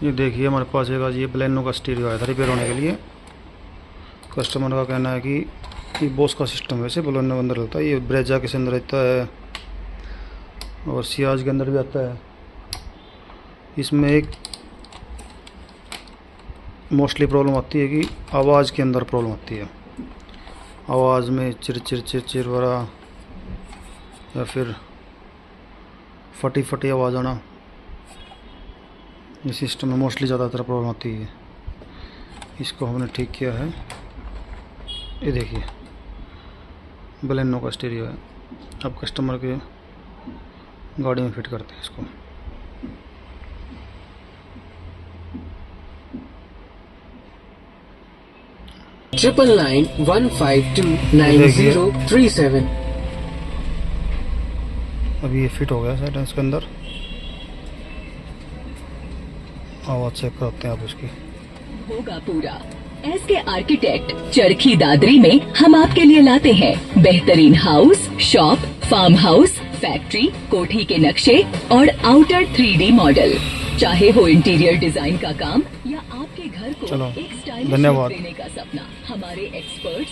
ये देखिए हमारे पास एक आज ये बलेनो का स्टीरियो आया था रिपेयर होने के लिए। कस्टमर का कहना है कि बोस का सिस्टम वैसे बलेनो के अंदर रहता है, ये ब्रेजा के अंदर रहता है और सियाज के अंदर भी आता है। इसमें एक मोस्टली प्रॉब्लम आती है कि आवाज़ के अंदर प्रॉब्लम आती है, आवाज़ में चिर चिर चिर चिर वाला या फिर फटी फटी आवाज़ आना, इस सिस्टम में मोस्टली ज़्यादातर प्रॉब्लम आती है। इसको हमने ठीक किया है। ये देखिए बलेनो का स्टीरियो है, अब कस्टमर के गाड़ी में फिट करते हैं इसको। Triple 991529037। अभी ये फिट हो गया सेट इसके अंदर। आवाज़ चेक करते हैं आप इसकी। होगा पूरा। एसके आर्किटेक्ट चरखी दादरी में हम आपके लिए लाते हैं बेहतरीन house, shop, farm house, factory, कोठी के नक्शे और आउटर 3D मॉडल। चाहे हो इंटीरियर डिजाइन का काम या आपके घर को चलो, एक स्टाइलिश धन्यवाद। लुक देने का सपना, हमारे एक्सपर्ट्स